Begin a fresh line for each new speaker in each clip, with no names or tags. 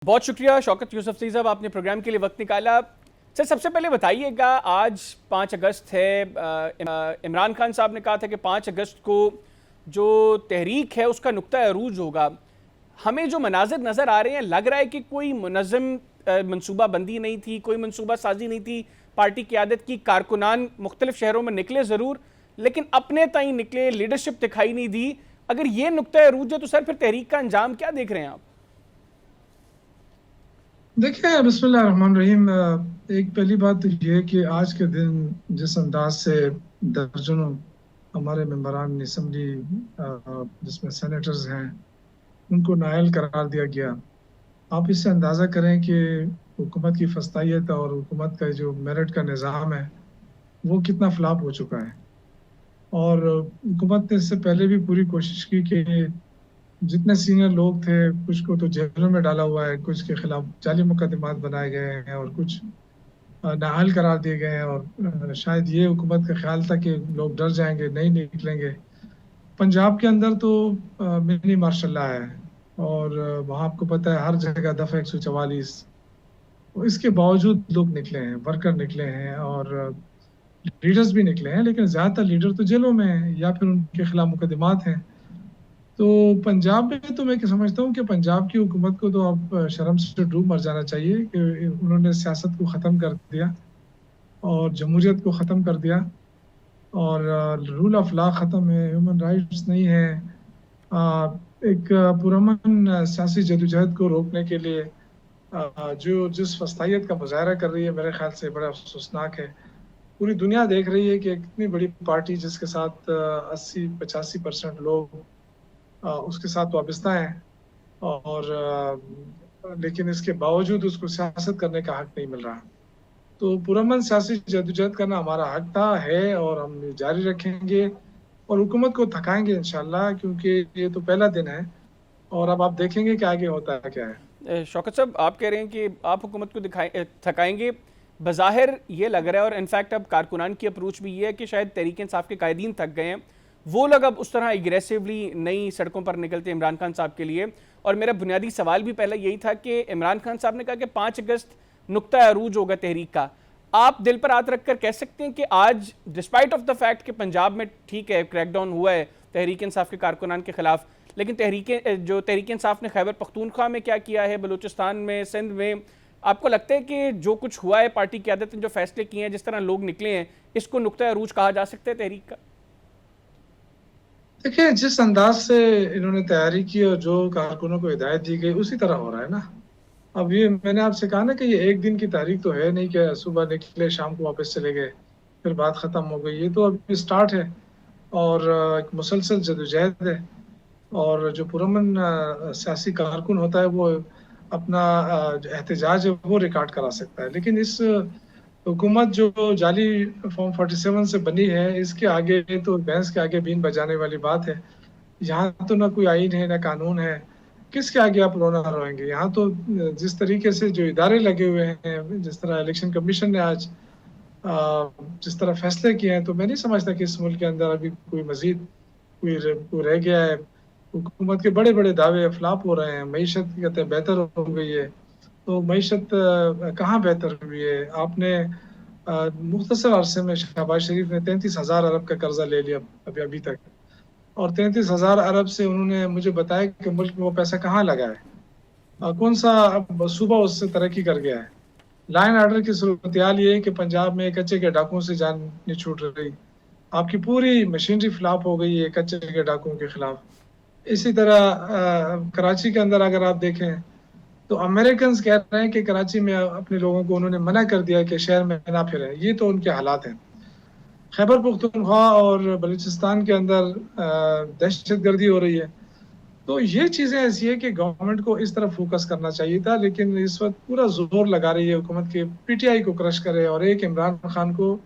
बहुत शुक्रिया शौकत यूसुफजई साहब, आपने प्रोग्राम के लिए वक्त निकाला। सर, सबसे पहले बताइएगा, आज 5 अगस्त है। इमरान खान साहब ने कहा था कि 5 अगस्त को जो तहरीक है उसका नुक्ता अरूज होगा। हमें जो मनाजिर नज़र आ रहे हैं, लग रहा है कि कोई मुनज़्ज़म मनसूबा बंदी नहीं थी, कोई मनसूबा साजी नहीं थी। पार्टी क़यादत की कारकुनान मुख्तलिफ शहरों में निकले ज़रूर, लेकिन अपने ताईं निकले, लीडरशिप दिखाई नहीं दी। अगर ये नुक्ता अरूज है तो सर फिर तहरीक का अंजाम क्या देख रहे हैं आप?
देखिए, बिस्मिल्लाहिर्रहमानिर्रहीम। एक पहली बात तो ये है कि आज के दिन जिस अंदाज से दर्जनों हमारे मेंबरान असम्बली, जिसमें सेनेटर्स हैं, उनको नाअहल करार दिया गया। आप इससे अंदाज़ा करें कि हुकूमत की फस्तायत और हुकूमत का जो मेरिट का निज़ाम है वो कितना फ्लॉप हो चुका है। और हुकूमत ने इससे पहले भी पूरी कोशिश की कि जितने सीनियर लोग थे, कुछ को तो जेलों में डाला हुआ है, कुछ के खिलाफ जाली मुकदमात बनाए गए हैं और कुछ नाअहल करार दिए गए हैं। और शायद ये हुकूमत का ख्याल था कि लोग डर जाएंगे, नहीं निकलेंगे। पंजाब के अंदर तो मिनी मार्शल लॉ है और वहाँ आपको पता है हर जगह दफ़ा 144। इसके बावजूद लोग निकले हैं, वर्कर निकले हैं और लीडर्स भी निकले हैं, लेकिन ज़्यादातर लीडर तो जेलों में हैं या फिर उनके खिलाफ मुकदमात हैं। तो पंजाब में तो मैं समझता हूँ कि पंजाब की हुकूमत को तो अब शर्म से डूब मर जाना चाहिए कि उन्होंने सियासत को ख़त्म कर दिया और जमहूरियत को ख़त्म कर दिया और रूल ऑफ लॉ ख़त्म है, ह्यूमन राइट्स नहीं है। एक पुरअमन सियासी जदोजहद को रोकने के लिए जो जिस फस्तायत का मुजाहरा कर रही है, मेरे ख्याल से बड़ा अफसोसनाक है। पूरी दुनिया देख रही है कि इतनी बड़ी पार्टी जिसके साथ 80-85% लोग उसके साथ वाबस्ता है और लेकिन इसके बावजूद उसको सियासत करने का हक नहीं मिल रहा। तो पुरअमन सियासी जदोजहद करना हमारा हक था, है और हम जारी रखेंगे और हुकूमत को थकाएंगे इंशाल्लाह, क्योंकि ये तो पहला दिन है और अब आप देखेंगे कि आगे होता है क्या है।
शौकत साहब, आप कह रहे हैं कि आप हुकूमत को थकाएंगे। बज़ाहिर ये लग रहा है, और इनफैक्ट अब कारकुनान की अप्रोच भी ये है कि शायद तहरीक इंसाफ के कायदीन थक गए हैं। वो लोग अब उस तरह एग्रेसिवली नई सड़कों पर निकलते इमरान खान साहब के लिए। और मेरा बुनियादी सवाल भी पहले यही था कि इमरान खान साहब ने कहा कि 5 अगस्त नुक्ता अरूज होगा तहरीक का। आप दिल पर हाथ रखकर कह सकते हैं कि आज डिस्पाइट ऑफ द फैक्ट कि पंजाब में ठीक है क्रैकडाउन हुआ है तहरीक इंसाफ के कारकुनान के खिलाफ, लेकिन तहरीक इंसाफ ने खैबर पख्तूनख्वा में क्या किया है, बलूचिस्तान में, सिंध में, आपको लगता है कि जो कुछ हुआ है, पार्टी क़यादत ने जो फैसले किए हैं, जिस तरह लोग निकले हैं, इसको नुक्ता अरूज कहा जा सकता है तहरीक का?
देखिए, जिस अंदाज से इन्होंने तैयारी की और जो कारकुनों को हिदायत दी गई उसी तरह हो रहा है ना। अब ये मैंने आपसे कहा ना कि ये एक दिन की तारीख तो है नहीं कि सुबह निकले शाम को वापस चले गए फिर बात ख़त्म हो गई। ये तो अभी स्टार्ट है और एक मुसलसल जदोजहद है। और जो पुरअमन सियासी कारकुन होता है वो अपना जो एहतजाज है वो रिकॉर्ड करा सकता है, लेकिन इस हुकूमत जो जाली फॉर्म 47 से बनी है, इसके आगे तो भैंस के आगे बीन बजाने वाली बात है। यहाँ तो ना कोई आइन है ना कानून है, किसके आगे आप रोना रोएंगे। यहाँ तो जिस तरीके से जो इदारे लगे हुए हैं, जिस तरह इलेक्शन कमीशन ने आज जिस तरह फैसले किए हैं, तो मैं नहीं समझता कि इस मुल्क के अंदर अभी कोई मजीद कोई रह गया है। हुकूमत के बड़े बड़े दावे फ्लॉप हो रहे हैं, मईशत कहते हैं बेहतर हो गई है, तो मईशत कहाँ बेहतर हुई है। आपने मुख्तसर अरसे में शहबाज शरीफ ने 33,000 अरब का कर्जा ले लिया अभी तक, और 33,000 अरब से उन्होंने मुझे बताया कि मुल्क में वो पैसा कहाँ लगा है, कौन सा सूबा उससे तरक्की कर गया है। लाइन ऑर्डर की सूरत हाल ये है कि पंजाब में कच्चे के डाकुओं से जान नहीं छूट रही। आपकी पूरी मशीनरी फ्लॉप हो गई है कच्चे के डाकुओं के खिलाफ। इसी तरह कराची के अंदर अगर आप देखें तो अमेरिकन कह रहे हैं कि कराची में अपने लोगों को उन्होंने मना कर दिया कि शहर में ना फिरें। ये तो उनके हालात हैं। खैबर पख्तूनख्वा और बलूचिस्तान के अंदर दहशत गर्दी हो रही है। तो ये चीज़ें ऐसी है कि गवर्नमेंट को इस तरफ फोकस करना चाहिए था, लेकिन इस वक्त पूरा जोर लगा रही है हुकूमत के पीटीआई को क्रश करे और एक इमरान खान को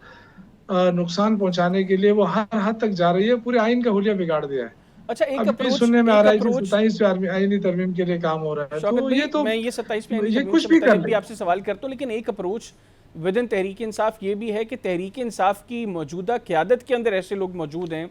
नुकसान पहुंचाने के लिए वो हर हद तक जा रही है। पूरे आइन का हुलिया बिगाड़ दिया है।
अच्छा,
अभी सुनने में आ रहा है कि 27वीं आईनी तरमीम के लिए काम हो रहा है।
शौकत
तो
भाई,
ये तो
मैं ये 27वीं आईनी
ये
तरमीम
कुछ
से
भी कर
मुतालिक भी
ले।
आपसे सवाल करता हूँ, लेकिन एक approach with in Tehreek Insaf ये भी है कि तहरीक इंसाफ की मौजूदा क़यादत के अंदर ऐसे लोग मौजूद हैं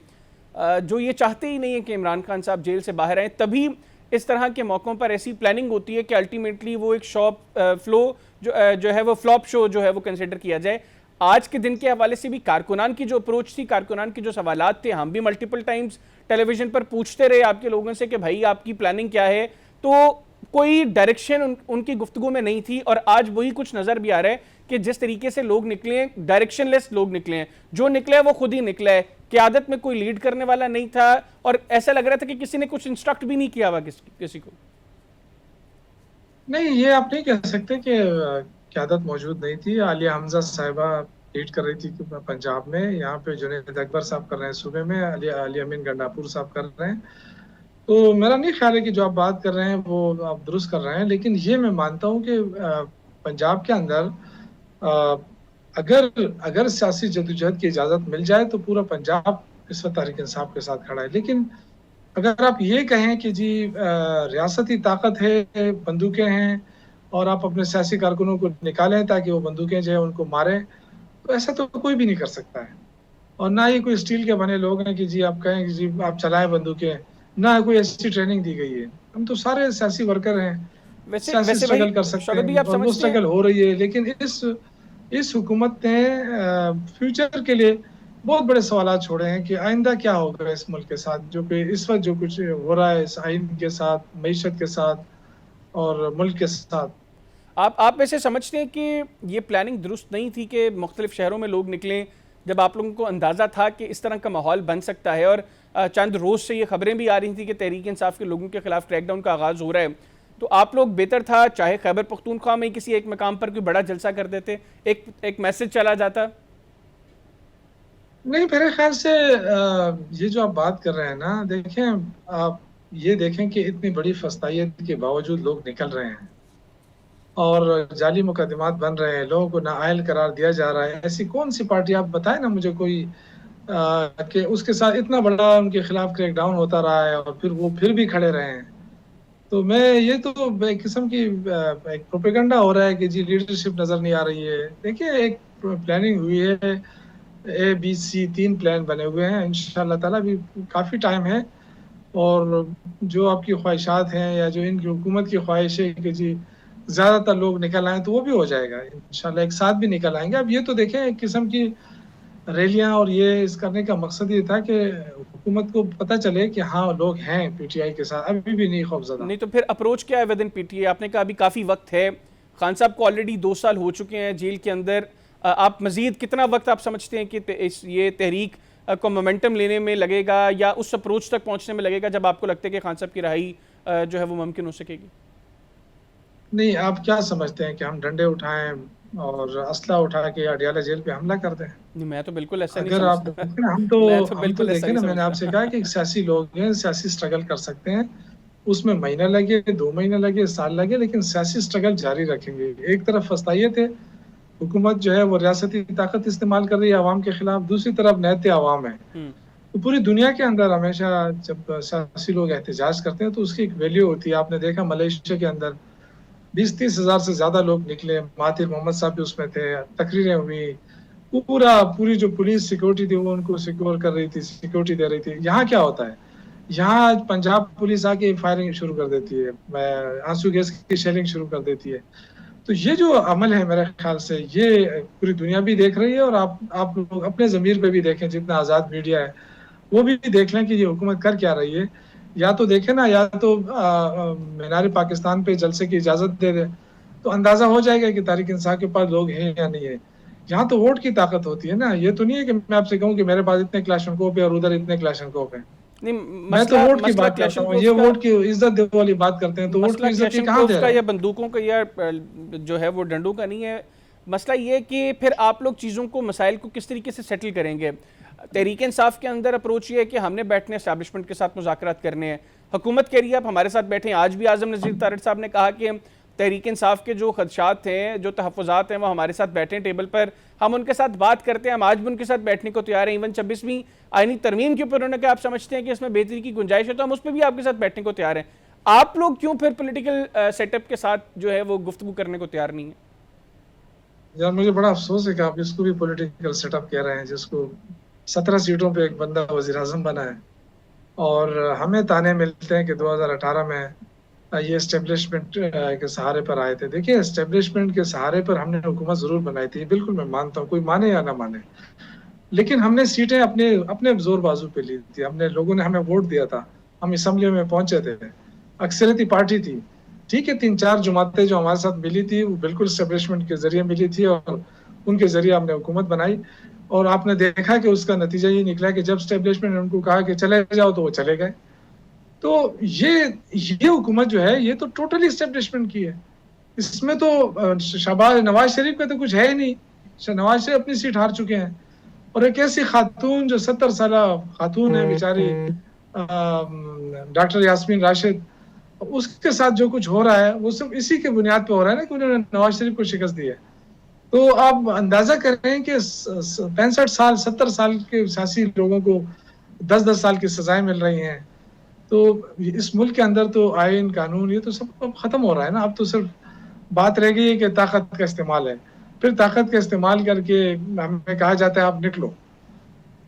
जो ये चाहते ही नहीं है कि इमरान खान साहब जेल से बाहर आए। तभी इस तरह के मौक़ों पर ऐसी प्लानिंग होती है कि अल्टीमेटली वो एक शॉप फ्लो जो है वो फ्लॉप शो जो है वो कंसिडर किया जाए। आज के दिन के हवाले से भी कारकुनान की जो अप्रोच थी, कारकुनान के जो सवालात थे, हम भी मल्टीपल टाइम्स टेलीविजन पर पूछते रहे आपके लोगों से कि भाई आपकी प्लानिंग क्या है, तो कोई डायरेक्शन उनकी गुफ्तगू में नहीं थी। और आज वही कुछ नजर भी आ रहा है कि जिस तरीके से लोग निकले हैं, डायरेक्शनलेस लोग निकले हैं, जो निकला है वो खुद ही निकला है, क़यादत में कोई लीड करने वाला नहीं था और ऐसा लग रहा था कि किसी ने कुछ इंस्ट्रक्ट भी नहीं किया हुआ किसी को।
नहीं, ये आप नहीं कह सकते कि क़यादत मौजूद नहीं थी। आलिया हमजा साहिबा लीड कर रही थी पंजाब में, यहाँ पे जुनैद अकबर साहब कर रहे हैं सूबे में, अली अमीन गंडापुर साहब कर रहे हैं। तो मेरा नहीं ख्याल है कि जो आप बात कर रहे हैं वो आप दुरुस्त कर रहे हैं, लेकिन ये मैं मानता हूँ कि पंजाब के अंदर अगर अगर सियासी जद्दोजहद की इजाज़त मिल जाए तो पूरा पंजाब इस वक्त तहरीक इंसाफ के साथ खड़ा है। लेकिन अगर आप ये कहें कि जी रियासती ताकत है, बंदूकें हैं और आप अपने सियासी कारकुनों को निकालें ताकि वो बंदूकें जो है उनको मारें, तो ऐसा तो कोई भी नहीं कर सकता है। और ना ही कोई स्टील के बने लोग हैं कि जी आप कहें कि जी आप चलाएं बंदूकें, ना कोई ऐसी ट्रेनिंग दी गई है। हम तो सारे सियासी वर्कर हैं,
वैसे
सियासी
वैसे
स्ट्रगल
भाई
कर सकते
शौकत भाई,
हैं
आप
और वो
समझते हैं
स्ट्रगल हो रही है। लेकिन इस हुकूमत ने फ्यूचर के लिए बहुत बड़े सवाल छोड़े हैं कि आइंदा क्या होगा इस मुल्क के साथ, जो कि इस वक्त जो कुछ हो रहा है इस आइन के साथ, मईशत के साथ और मुल्क के साथ।
आप वैसे समझते हैं कि ये प्लानिंग दुरुस्त नहीं थी कि मुख्तलिफ शहरों में लोग निकलें, जब आप लोगों को अंदाज़ा था कि इस तरह का माहौल बन सकता है? और चंद रोज़ से ये खबरें भी आ रही थी कि तहरीक इंसाफ के लोगों के खिलाफ क्रैकडाउन का आगाज़ हो रहा है, तो आप लोग बेहतर था चाहे खैबर पख्तूनख्वा में किसी एक मकाम पर कोई बड़ा जलसा कर देते, एक मैसेज चला जाता।
नहीं, मेरे ख्याल से ये जो आप बात कर रहे हैं ना, देखें आप ये देखें कि इतनी बड़ी फस्तायत के बावजूद लोग निकल रहे हैं और जाली मुकदमात बन रहे हैं, लोगों को नाअहल करार दिया जा रहा है। ऐसी कौन सी पार्टी आप बताएं ना मुझे कोई कि उसके साथ इतना बड़ा उनके खिलाफ क्रैकडाउन होता रहा है और फिर वो फिर भी खड़े रहे हैं। तो मैं ये तो एक किस्म की एक प्रोपेगेंडा हो रहा है कि जी लीडरशिप नजर नहीं आ रही है। देखिए एक प्लानिंग हुई है, ABC 3 प्लान बने हुए हैं, इंशाअल्लाह ताला भी काफ़ी टाइम है। और जो आपकी ख्वाहिशात हैं या जो इनकी हुकूमत की ख्वाहिश है कि जी ज़्यादातर लोग निकल आएँ, तो वो भी हो जाएगा इंशाअल्लाह, एक साथ भी निकल आएंगे। अब ये तो देखें एक किस्म की रैलियां और ये इस करने का मकसद ये था कि हुकूमत को पता चले कि हाँ लोग हैं PTI के साथ, अभी भी नहीं खौफजदा।
नहीं तो फिर अप्रोच क्या है विद इन PTI? आपने कहा अभी काफ़ी वक्त है, खान साहब को ऑलरेडी 2 साल हो चुके हैं जेल के अंदर। आप मजीद कितना वक्त आप समझते हैं कि ये तहरीक को मोमेंटम लेने में लगेगा या उस अप्रोच तक पहुंचने में लगेगा जब आपको लगता है कि खान साहब की रहाई जो है वो मुमकिन हो सकेगी?
नहीं, आप क्या समझते हैं कि हम डंडे उठाएं और असला उठा के अडियाला जेल पे हमला कर दें?
नहीं, मैं तो बिल्कुल ऐसा नहीं
अगर आप
समझता।
देखें ना,
मैं तो
हम तो
बिल्कुल ऐसा
देखें
नहीं
ना, मैंने आपसे कहा
समझता।
कि सियासी लोग हैं, सियासी स्ट्रगल कर सकते हैं, उसमें महीना लगे, 2 महीने लगे, साल लगे, लेकिन सियासी स्ट्रगल जारी रखेंगे। एक तरफ फस्तायत है, हुकूमत जो है वो रियासती ताकत इस्तेमाल कर रही है अवाम के खिलाफ, दूसरी तरफ नहते अवाम है। तो पूरी दुनिया के अंदर हमेशा जब सियासी लोग एहतजाज करते हैं तो उसकी एक वैल्यू होती है। आपने देखा मलेशिया के अंदर 20-30 हज़ार से ज़्यादा लोग निकले, महातिर मोहम्मद साहब भी उसमें थे, तकरीरें हुई, पूरी जो पुलिस सिक्योरिटी थी वो उनको सिक्योर कर रही थी, सिक्योरिटी दे रही थी। यहाँ क्या होता है, यहाँ आज पंजाब पुलिस आके फायरिंग शुरू कर देती है, आंसू गैस की शेलिंग शुरू कर देती है। तो ये जो अमल है मेरे ख्याल से ये पूरी दुनिया भी देख रही है और आप लोग अपने ज़मीर पे भी देखें, जितना आज़ाद मीडिया है वो भी देख लें कि ये हुकूमत कर क्या रही है। या तो देखें ना, या तो मीनार पाकिस्तान पे जलसे की इजाज़त दे दे, तो अंदाज़ा हो जाएगा कि तहरीक इंसाफ के पास लोग हैं या नहीं है। यहाँ तो वोट की ताकत होती है ना, ये तो नहीं है कि मैं आपसे कहूँ कि मेरे पास इतने क्लाशनकोप है और उधर इतने क्लाशनकोप है।
नहीं,
मैं तो वोट की
मसला
बात करता हूँ, ये
क्लैशनकोव का,
वोट की इज्जत वाली बात करते हैं, तो वोट की
मसला
इज्जत ये कहाँ
क्लैशनकोव
दे
का
रहे
या
हैं?
बंदूकों का या जो है वो डंडों का नहीं है। मसला ये कि फिर आप लोग चीज़ों को, मसाइल को किस तरीके से सेटल करेंगे? तहरीक इंसाफ के अंदर अप्रोच ये है कि हमने बैठने एस्टैब्लिशमेंट के साथ मुज़ाकरात करने हैं, हुकूमत कह रही है आप हमारे साथ बैठें। आज भी आज़म नज़ीर तारड़ साहब ने कहा कि तहरीक इंसाफ के जो खदशात हैं, जो तहफ़्फ़ुज़ात हैं, वो हमारे साथ बैठें टेबल पर, हम उनके साथ बात करते हैं। हम आज भी उनके साथ बैठने को तैयार हैं। इवन 26वीं आईनी तरमीम के ऊपर उन्होंने कहा आप समझते हैं कि इसमें बेहतरी की गुंजाइश है तो हम उस पर भी आपके साथ बैठने को तैयार हैं। आप लोग क्यों फिर पॉलिटिकल सेटअप के साथ जो है वो गुफ्तगू करने को तैयार नहीं है?
यार मुझे बड़ा अफसोस है कि आप इसको भी पॉलिटिकल सेटअप कह रहे हैं, जिसको 17 सीटों पे एक बंदा वज़ीर आज़म बना है। और हमें ताने मिलते हैं कि 2018 में ये एस्टेब्लिशमेंट के सहारे पर आए थे। देखिए, एस्टेब्लिशमेंट के सहारे पर हमने हुकूमत ज़रूर बनाई थी, बिल्कुल मैं मानता हूँ, कोई माने या ना माने। लेकिन हमने सीटें अपने अपने ज़ोर बाजू पे ली थी, हमने लोगों ने हमें वोट दिया था, हम असम्बली में पहुंचे थे, अक्सरियती पार्टी थी। ठीक है, 3-4 जमातें जो हमारे साथ मिली थी वो बिल्कुल एस्टेब्लिशमेंट के जरिए मिली थी और उनके जरिए हमने हुकूमत बनाई। और आपने देखा कि उसका नतीजा ये निकला कि जब एस्टेब्लिशमेंट ने उनको कहा कि चले जाओ तो वो चले गए। तो ये हुकूमत जो है ये तो टोटली एस्टेब्लिशमेंट की है। इसमें तो शहबाज नवाज शरीफ का तो कुछ है ही नहीं। नवाज शरीफ अपनी सीट हार चुके हैं और एक ऐसी खातून जो 70 साल खातून है बेचारी, डॉक्टर यास्मीन राशिद, उसके साथ जो कुछ हो रहा है वो सब इसी के बुनियाद पे हो रहा है ना कि उन्होंने नवाज शरीफ को शिकस्त दी है। तो आप अंदाजा करें कि 65 साल 70 साल के सियासी लोगों को 10-10 साल की सजाएं मिल रही हैं। तो इस मुल्क के अंदर तो आइन कानून ये तो सब अब खत्म हो रहा है ना। अब तो सिर्फ बात रह गई है कि ताकत का इस्तेमाल है, फिर ताकत का इस्तेमाल करके हमें कहा जाता है आप निकलो।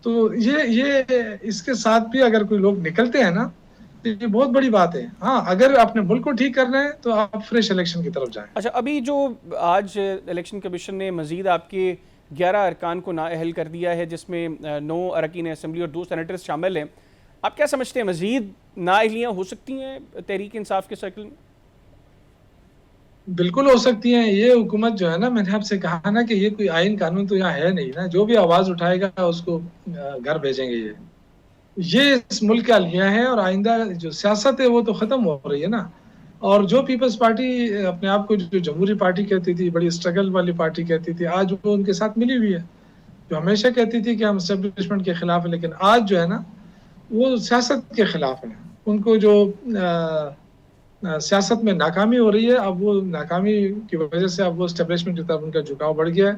तो ये इसके साथ भी अगर कोई लोग निकलते हैं ना तो ये बहुत बड़ी बात है। हाँ, अगर अपने मुल्क को ठीक करना है तो आप फ्रेश इलेक्शन की तरफ जाएं।
अच्छा, अभी जो आज इलेक्शन कमीशन ने मजीद आपके 11 अरकान को नाअहल कर दिया है, जिसमें 9 अरकान असम्बली और 2 सेनेटर्स शामिल हैं, आप क्या समझते हैं मजीद नाअहलियाँ हो सकती हैं तहरीक इंसाफ के सर्कल में?
बिल्कुल हो सकती हैं। ये हुकूमत जो है ना, मैंने आपसे कहा ना कि ये कोई आइन कानून तो यहाँ है नहीं ना, जो भी आवाज उठाएगा उसको घर भेजेंगे। ये इस मुल्क का अलमिया है और आइंदा जो सियासत है वो तो खत्म हो रही है ना। और जो पीपल्स पार्टी अपने आप को जो जमहूरी पार्टी कहती थी, बड़ी स्ट्रगल वाली पार्टी कहती थी, आज वो उनके साथ मिली हुई है। जो हमेशा कहती थी कि हम एस्टेब्लिशमेंट के खिलाफ है, लेकिन आज जो है ना वो सियासत के खिलाफ है। उनको जो सियासत में नाकामी हो रही है, अब वो नाकामी की वजह से अब वो एस्टेब्लिशमेंट की तरफ उनका झुकाव बढ़ गया है।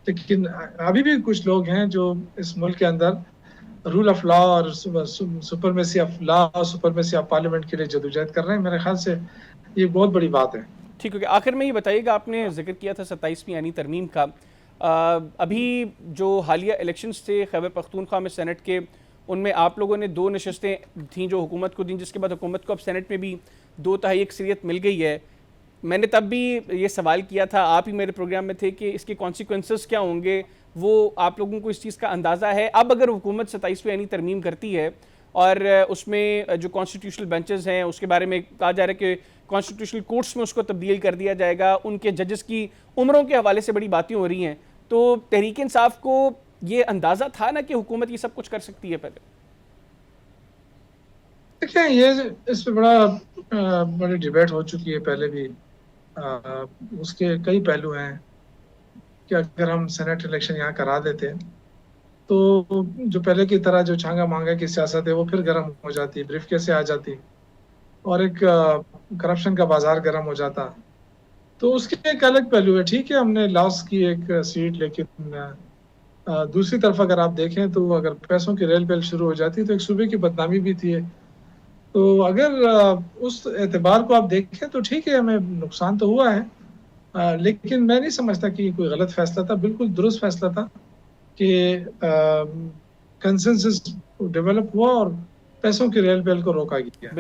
लेकिन अभी भी कुछ लोग हैं जो इस मुल्क के अंदर रूल ऑफ लॉ और सुपरमेसी ऑफ लॉ और सुपरमेसी ऑफ पार्लियामेंट के लिए जदोजहद कर रहे हैं। मेरे ख्याल से ये बहुत बड़ी बात है।
ठीक है, आखिर में ये बताइएगा, आपने जिक्र किया था 27वीं यानी तरमीम का। अभी जो हालिया इलेक्शंस थे खैबर पख्तूनख्वा में सेनेट के, उनमें आप लोगों ने 2 नशस्तें थीं जो हुकूमत को दी, जिसके बाद हुकूमत को अब सेनेट में भी 2/3 अक्सरियत मिल गई है। मैंने तब भी ये सवाल किया था, आप ही मेरे प्रोग्राम में थे, कि इसके कॉन्सिक्वेंसेस क्या होंगे, वो आप लोगों को इस चीज़ का अंदाज़ा है? अब अगर हुकूमत 27वीं यानी तरमीम करती है और उसमें जो कॉन्स्टिट्यूशनल बेंचेस हैं उसके बारे में कहा जा रहा है कि कॉन्स्टिट्यूशनल कोर्ट्स में उसको तब्दील कर दिया जाएगा, उनके जजेस की उम्रों के हवाले से बड़ी बातें हो रही हैं, तो तहरीक इंसाफ को ये अंदाज़ा था ना कि हुकूमत ये सब कुछ कर सकती है पहले?
देखिए, ये इस पे बड़ी डिबेट हो चुकी है पहले भी। उसके कई पहलू हैं कि अगर हम सेनेट इलेक्शन यहाँ करा देते तो जो पहले की तरह जो छांगा मांगा की सियासत है वो फिर गर्म हो जाती, ब्रीफकेस से आ जाती और एक करप्शन का बाजार गर्म हो जाता। तो उसके एक अलग पहलू है। ठीक है, हमने लॉस की एक सीट, लेकिन दूसरी तरफ अगर आप देखें तो अगर पैसों की रेल पेल शुरू हो जाती तो एक सूबे की बदनामी भी थी। तो अगर उस एतबार को आप देखें तो ठीक है, हमें नुकसान तो हुआ है, लेकिन मैं नहीं समझता कि कोई गलत फैसला था, बिल्कुल दुरुस्त फैसला था कि कंसेंसस डेवलप हुआ और पैसों की रेल पेल को रोका गया।